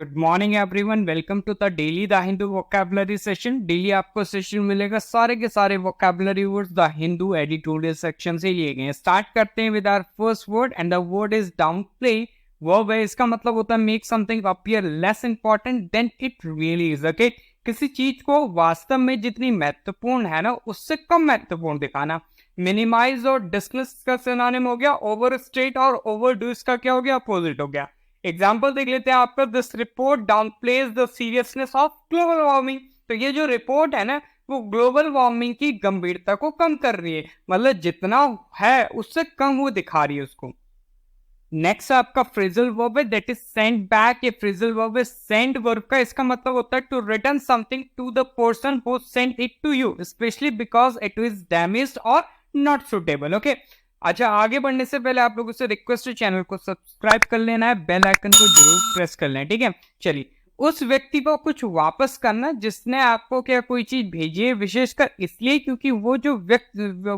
Good morning everyone, welcome to the daily the Hindu vocabulary session. Daily आपको session मिलेगा सारे के सारे vocabulary words the Hindu editorial section से लिए गए हैं। स्टार्ट करते हैं with our first word and the word is downplay. Verb है, इसका मतलब होता है make something appear less important than it really is. Okay, किसी चीज को वास्तव में जितनी महत्वपूर्ण है ना उससे कम महत्वपूर्ण दिखाना। मिनिमाइज और डिसमिस का सिनोनिम हो गया ओवर स्टेट, और ओवरडू इसका क्या हो गया, अपोजिट हो गया। एग्जाम्पल देख लेते हैं आपका, this report down plays the seriousness of global warming. तो ये जो रिपोर्ट है ना वो ग्लोबल वार्मिंग की गंभीरता को कम कर रही है, मतलब जितना है उससे कम वो दिखा रही है उसको। नेक्स्ट आपका फ्रेजल वर्ब है दैट इज सेंड बैक। ये फ्रेजल वर्ब है सेंड वर्ब का, इसका मतलब होता है to return something to the person who sent it to you specially because it is damaged और नॉट सुटेबल। ओके, अच्छा आगे बढ़ने से पहले आप लोगों से रिक्वेस्ट है चैनल को सब्सक्राइब कर लेना है, बेल आइकन को जरूर प्रेस कर लेना है, ठीक है। चलिए, उस व्यक्ति को कुछ वापस करना जिसने आपको क्या कोई चीज भेजी है, विशेषकर इसलिए क्योंकि वो जो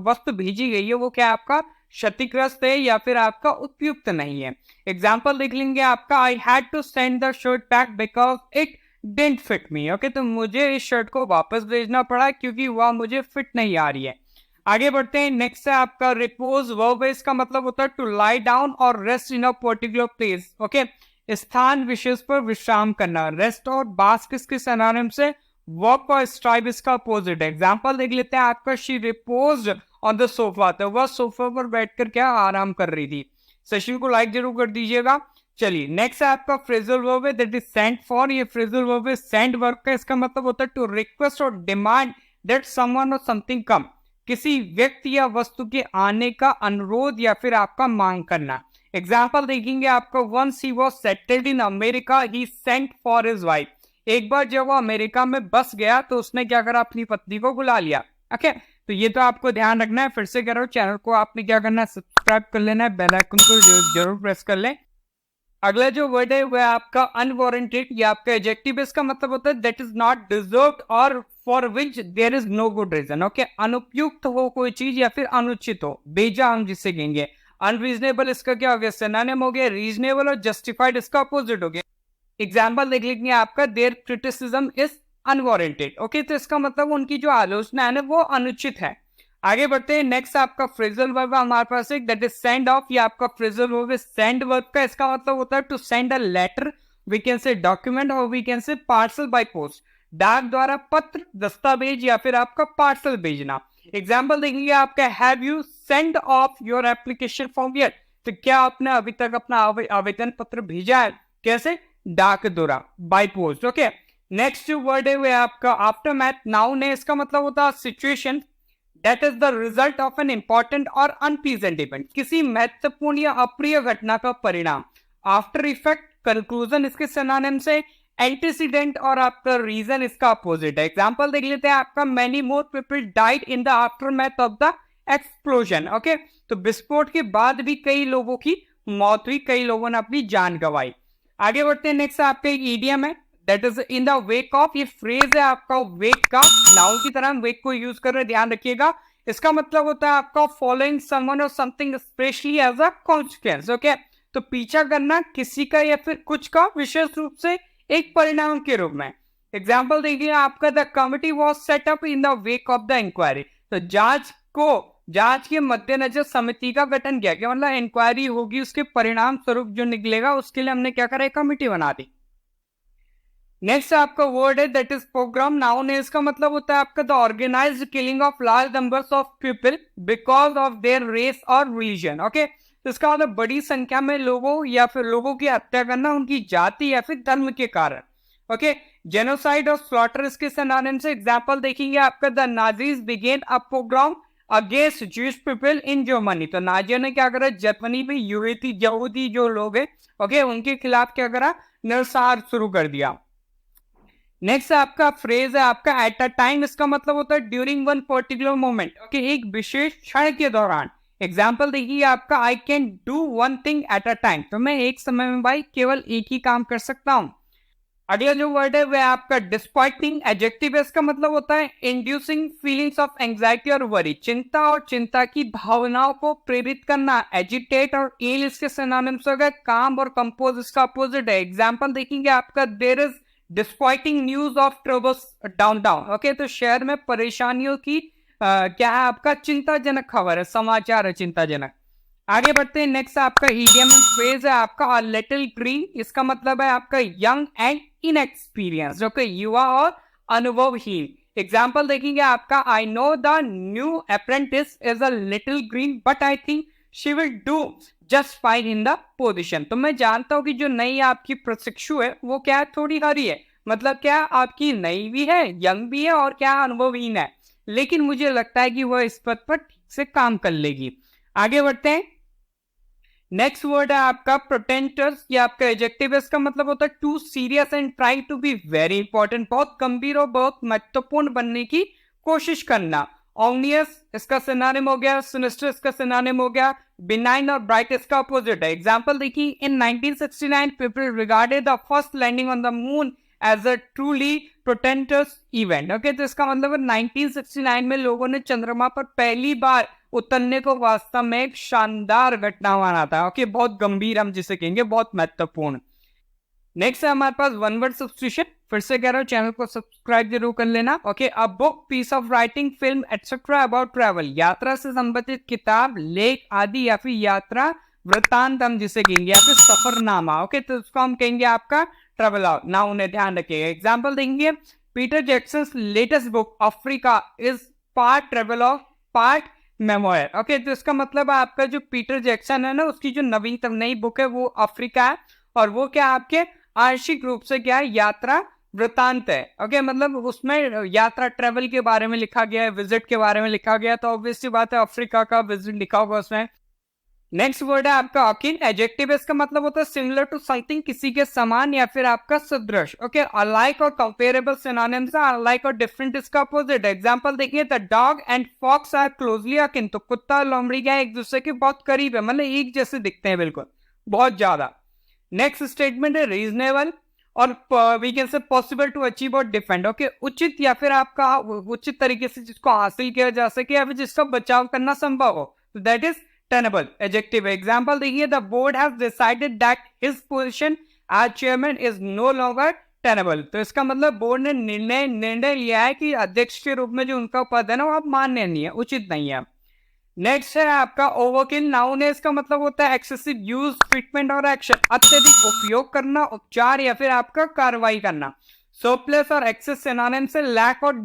वस्तु भेजी गई है वो क्या आपका क्षतिग्रस्त है या फिर आपका उपयुक्त नहीं है। एग्जाम्पल देख लेंगे आपका, I had to send the shirt back because it didn't fit me. Okay, तो मुझे इस शर्ट को वापस भेजना पड़ा क्योंकि वह मुझे फिट नहीं आ रही है। आगे बढ़ते हैं, नेक्स्ट है आपका रिपोज वर्ब है, इसका मतलब होता है टू लाई डाउन और rest in a particular place. Okay, स्थान विशेष पर विश्राम करना। रेस्ट और बास किसके सिनोनिम से, वर्क और स्ट्राइव इसका अपोजिट है। एग्जांपल देख लेते हैं आपका, शी रिपोज्ड ऑन द सोफा, तो वह सोफा पर बैठकर क्या आराम कर रही थी। सेशन को लाइक जरूर कर दीजिएगा। चलिए, नेक्स्ट है आपका फ्रेजल वर्ब है दैट इज सेंट फॉर। ये फ्रेजल वर्ब है सेंड वर्ब का, इसका मतलब होता है टू रिक्वेस्ट और डिमांड दैट समवन और समथिंग कम। किसी व्यक्ति या वस्तु के आने का अनुरोध या फिर आपका मांग करना। एग्जाम्पल देखेंगे आपका, once he was settled in America he sent for his wife. एक बार जब वो अमेरिका में बस गया तो उसने क्या करा, अपनी पत्नी को बुला लिया। ओके, तो ये तो आपको ध्यान रखना है। फिर से कह रहा हूं, चैनल को आपने क्या करना है, सब्सक्राइब कर लेना है, बेल आइकन को जरूर प्रेस कर लें। अगला जो वर्ड है वह आपका अनवारंटेड, या आपका एडजेक्टिव, इसका मतलब होता है दैट इज नॉट डिजर्व्ड और for which there is no good reason. Okay, अनुपयुक्त हो कोई चीज या फिर अनुचित हो, बेजा हम जिसे कहेंगे। अनरीजनेबल इसका क्या हो गया, सिनोनिम हो गया। रीजनेबल और जस्टिफाइड इसका अपोजिट हो गया। एग्जाम्पल देख लीजिए आपका, their criticism is unwarranted. Okay, तो इसका मतलब उनकी जो आलोचना है ना वो अनुचित है। आगे बढ़ते हैं, नेक्स्ट आपका फ्रेजल वर्ब हमारे पास एक दैट इज सेंड ऑफ। ये आपका फ्रेजल वर्ब है सेंड वर्ब का, इसका मतलब होता है to send a letter, we can say document और we can say parcel by post. डाक द्वारा पत्र, दस्तावेज या फिर आपका पार्सल भेजना। एग्जाम्पल देखेंगे आपका, have you send off your application form yet. तो क्या आपने अभी तक अपना आवेदन पत्र भेजा है, कैसे, डाक द्वारा, बाय पोस्ट। ओके, नेक्स्ट जो वर्ड है वह आपका आफ्टर मैथ नाउन है, इसका मतलब होता है situation that is the result of an important और अनप्लीजेंट इवेंट। किसी महत्वपूर्ण या अप्रिय घटना का परिणाम। आफ्टर इफेक्ट, कंक्लूजन इसके सिनोनिम से। एंटीसीडेंट और आपका रीजन इसका अपोजिट है। एग्जांपल देख लेते हैं आपका, many more people died in the aftermath of the explosion. Okay, तो विस्फोट के बाद भी कई लोगों की मौत हुई, कई लोगों ने अपनी जान गंवाई। आगे बढ़ते हैं, नेक्स्ट आपका एक ईडियम है that is in the wake of. ये फ्रेज है आपका वेक का, नाउन की तरह वेक को यूज कर रहे, ध्यान रखिएगा। इसका मतलब होता है आपका फॉलोइंग समवन और something specially as a consequence. Okay, तो पीछा करना किसी का या फिर कुछ का विशेष रूप से एक परिणाम के रूप में। एग्जाम्पल देखिए आपका, the committee was set up in the wake of the inquiry. तो जांच के मद्देनजर समिति का गठन किया गया, मतलब इंक्वायरी होगी, उसके परिणाम स्वरूप जो निकलेगा उसके लिए हमने क्या करा, कमिटी बना दी। नेक्स्ट आपका वर्ड है दैट इज प्रोग्राम नाउन है, इसका मतलब होता है आपका the organised killing of large numbers of people because of their race और रिलीजन। ओके, तो इसका मतलब बड़ी संख्या में लोगों या फिर लोगों की हत्या करना उनकी जाति या फिर धर्म के कारण। ओके, जेनोसाइड और स्लॉटर इसके सिनोनिम से। एग्जांपल देखेंगे आपका, the Nazis began a pogrom against Jewish people in Germany. तो नाजियों ने क्या करा, जर्मनी में यहूदी जो लोग हैं, ओके, उनके खिलाफ क्या करा, नरसंहार शुरू कर दिया। नेक्स्ट आपका फ्रेज है आपका एट अ टाइम, इसका मतलब होता है during one particular moment. Okay, एक विशेष क्षण के दौरान। एग्जाम्पल देखिए आपका, I can do one thing at a time. तो मैं एक समय में भाई केवल एक ही काम कर सकता हूं। अगला जो वर्ड है वह आपका डिस्क्वाइटिंग एडजेक्टिव है। इसका मतलब होता है इंड्यूसिंग फीलिंग्स ऑफ एंजाइटी और वरी, चिंता और चिंता की भावनाओं को प्रेरित करना। एजिटेट और ईल इसके सिनोनिम्स हो गए। काम और कंपोज इसका अपोजिट है। एग्जांपल देखेंगे आपका, there is disquieting news of troubles downtown. Okay, तो शहर में परेशानियों की क्या है आपका, चिंताजनक खबर है, समाचार है चिंताजनक। आगे बढ़ते हैं, नेक्स्ट आपका इडियम एंड फ्रेज है आपका लिटिल ग्रीन। इसका मतलब है आपका यंग एंड इनएक्सपीरियंस, जो कि युवा और अनुभवहीन। एग्जाम्पल देखेंगे आपका, I know the new apprentice is a little green but I think she will do just fine in the position. तो मैं जानता हूं कि जो नई आपकी प्रशिक्षु है वो क्या है, थोड़ी हरी है, मतलब क्या आपकी नई भी है, यंग भी है और क्या अनुभवहीन है, लेकिन मुझे लगता है कि वह इस पद पर ठीक से काम कर लेगी। आगे बढ़ते हैं, नेक्स्ट वर्ड है आपका प्रोटेंटर्स। ये आपका एडजेक्टिव है। इसका मतलब होता है to serious and try to be very important, बहुत गंभीर और बहुत महत्वपूर्ण बनने की कोशिश करना। ऑमनियस इसका सिनोनिम हो गया, सिनिस्टर इसका सिनोनिम हो गया, बिनाइन और ब्राइट इसका अपोजिट है। एग्जांपल देखिए, in 1969 people regarded the first landing on the moon as a truly portentous event. Okay, तो इसका मतलब 1969 में लोगों ने चंद्रमा पर पहली बार उतरने को वास्तव में एक शानदार घटना माना था। ओके, बहुत गंभीर हम जिसे कहेंगे, बहुत महत्वपूर्ण। नेक्स्ट है हमारे पास वन वर्ड सब्स्टिट्यूशन। फिर से कह रहा हूं, चैनल को सब्सक्राइब जरूर कर लेना। Okay, a book, piece of writing, film etcetera about travel, यात्रा से संबंधित किताब, लेख आदि, या फिर यात्रा वृत्तांत हम जिसे कहेंगे, या फिर सफरनामा। ओके, तो उसको हम कहेंगे आपका ट्रैवल आउट ना, उन्हें ध्यान रखिएगा। एग्जाम्पल देंगे, Peter Jackson latest book Africa is part travel of part memoir. Okay, तो इसका मतलब आपका जो पीटर जैक्सन है ना, उसकी जो नवीनतम नई बुक है वो अफ्रीका है, और वो क्या आपके आंशिक रूप से क्या है, यात्रा वृत्तांत है। ओके, मतलब उसमें यात्रा ट्रेवल के बारे में लिखा गया है, विजिट के बारे में लिखा गया, तो ऑब्वियसली बात है अफ्रीका का विजिट लिखा होगा उसमें। नेक्स्ट वर्ड है आपका अकिन एडजेक्टिव। इसका मतलब होता है सिमिलर टू समथिंग, किसी के समान या फिर आपका सदृश। ओके, अलाइक और कंपेरेबल सिनोनिम्स है। अलाइक और डिफरेंट इसका अपोजिट है। एग्जांपल देखिए, the dog and fox are closely akin, तो कुत्ता और लोमड़ी क्या है, एक दूसरे के बहुत करीब है, मतलब एक जैसे दिखते हैं बिल्कुल, बहुत ज्यादा। नेक्स्ट स्टेटमेंट है रीजनेबल और we can say possible to achieve और डिफेंड। ओके, उचित या फिर आपका उचित तरीके से जिसको हासिल किया जा सके या फिर जिसका बचाव करना संभव हो, तो that is tenable adjective। example देखिए, the board has decided that his position as chairman is no longer tenable। तो इसका मतलब बोर्ड ने निर्णय लिया है कि अध्यक्ष के रूप में जो उनका पद है ना, वो अब मान्य नहीं है, उचित नहीं है। नेक्स्ट है आपका ओवरकिल नाउन है। इसका मतलब होता है एक्सेसिव यूज, ट्रीटमेंट और एक्शन, अत्यधिक उपयोग करना, उपचार या फिर आपका कार्रवाई करना। सरप्लस और एक्सेस सिनोनिम से लैक और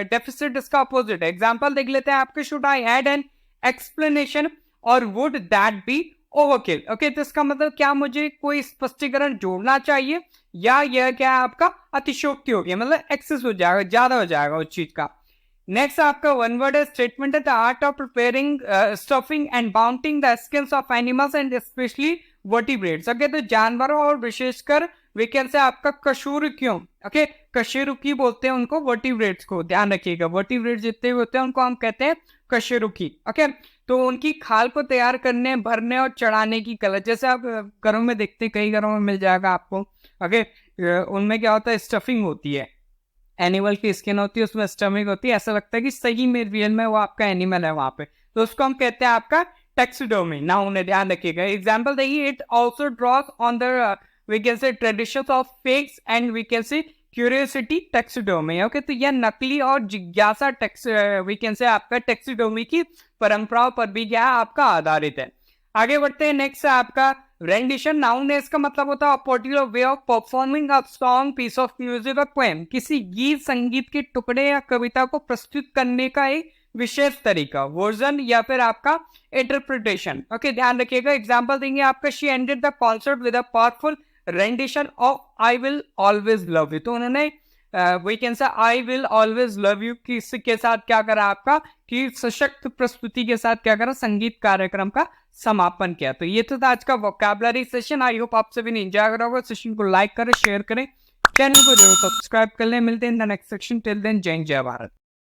डेफिसिट इसका अपोजिट है। एग्जांपल देख लेते हैं आपके, should I add an explanation और would that be overkill. Okay, तो इसका मतलब क्या मुझे कोई स्पष्टीकरण जोड़ना चाहिए, या यह क्या है आपका अतिशोक्ति हो गया, मतलब एक्सेस हो जाएगा, ज्यादा हो जाएगा उस चीज का। नेक्स्ट आपका वन वर्ड स्टेटमेंट है, the art of preparing stuffing and mounting the skins of animals and specially vertebrates. Okay, तो जानवरों और विशेषकर वी कैन से आपका कशेरुकियों। ओके, कशेरुकी बोलते हैं उनको, वर्टिब्रेट्स को ध्यान रखिएगा, वर्टिब्रेट्स जितने भी होते हैं उनको हम कहते हैं कशेरुकी। ओके, तो उनकी खाल को तैयार करने, भरने और चढ़ाने की कला, जैसे आप घरों में देखते हैं, कई घरों में मिल जाएगा आपको। ओके, उनमें क्या होता है, स्टफिंग होती है, एनिमल की स्किन होती है, उसमें स्टमिक होती है, ऐसा लगता है कि सही में रियल में वो आपका एनिमल है वहां पे, तो उसको हम कहते हैं आपका टैक्सिडर्मी ना, उन्हें ध्यान रखिएगा। एग्जाम्पल देखिए, it also draws on the we can say traditions of fakes and we can say curiosity taxidermy. Okay, तो यह नकली और जिज्ञासा वी कैन से आपका टैक्सिडर्मी की परंपराओं पर भी क्या आपका आधारित है। आगे बढ़ते हैं, नेक्स्ट है आपका रेंडिशन नाउन है। इसका मतलब होता है particular way of performing a song, piece of music और पोएम, किसी गीत संगीत के टुकड़े या कविता को प्रस्तुत करने का एक विशेष तरीका, वर्जन या फिर आपका इंटरप्रिटेशन। ओके, ध्यान रखिएगा। एग्जांपल देंगे आपका, she ended the concert with a powerful rendition of I will always love you. तो उन्होंने we can say I will always love you के साथ क्या करा आपका, कि सशक्त प्रस्तुति के साथ क्या करा, संगीत कार्यक्रम का समापन किया। तो ये तो था आज का वोकैबुलरी सेशन। आई होप आप सभी ने एंजॉय करा होगा। सेशन को लाइक करें, शेयर करें, चैनल को जरूर सब्सक्राइब कर लें। मिलते हैं in the next section. Till then, जय हिंद, जय भारत।